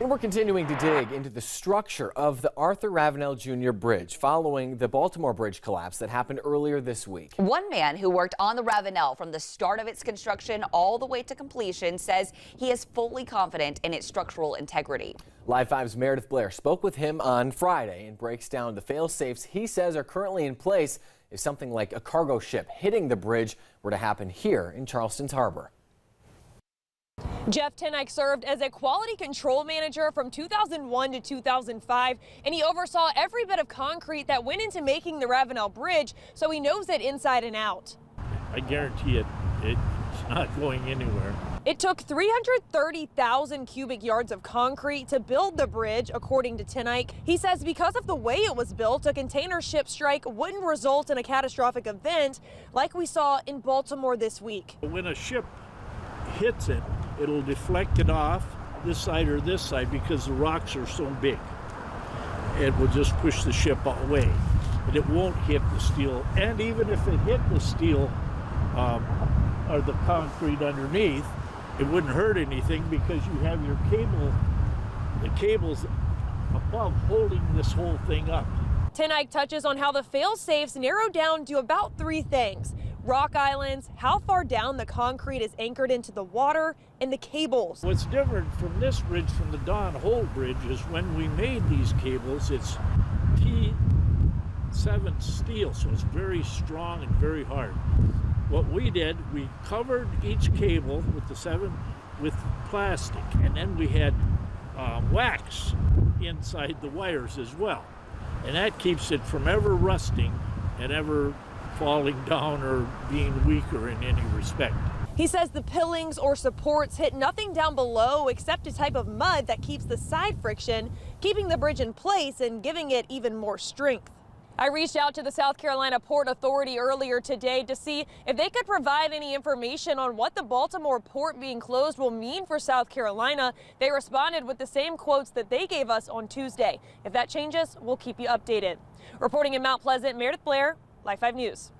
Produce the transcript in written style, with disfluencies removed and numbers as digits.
And we're continuing to dig into the structure of the Arthur Ravenel Jr. Bridge following the Baltimore Bridge collapse that happened earlier this week. One man who worked on the Ravenel from the start of its construction all the way to completion says he is fully confident in its structural integrity. Live 5's Meredith Blair spoke with him on Friday and breaks down the fail-safes he says are currently in place if something like a cargo ship hitting the bridge were to happen here in Charleston's harbor. Jeff Tenike served as a quality control manager from 2001 to 2005, and he oversaw every bit of concrete that went into making the Ravenel Bridge, so he knows it inside and out. I guarantee it's not going anywhere. It took 330,000 cubic yards of concrete to build the bridge, according to Tenike. He says because of the way it was built, a container ship strike wouldn't result in a catastrophic event like we saw in Baltimore this week. When a ship hits it, it'll deflect it off this side or this side because the rocks are so big. It will just push the ship away, but it won't hit the steel. And even if it hit the steel or the concrete underneath, it wouldn't hurt anything because you have your the cables above holding this whole thing up. Tenike touches on how the fail-safes narrowed down to about 3 things: rock islands, how far down the concrete is anchored into the water, and the cables. What's different from this bridge from the Don Hole Bridge is when we made these cables, it's T7 steel, so it's very strong and very hard. What we did, we covered each cable with plastic, and then we had wax inside the wires as well. And that keeps it from ever rusting and ever falling down or being weaker in any respect. He says the pillings or supports hit nothing down below except a type of mud that keeps the side friction, keeping the bridge in place and giving it even more strength. I reached out to the South Carolina Port Authority earlier today to see if they could provide any information on what the Baltimore port being closed will mean for South Carolina. They responded with the same quotes that they gave us on Tuesday. If that changes, we'll keep you updated. Reporting in Mount Pleasant, Meredith Blair, Live 5 News.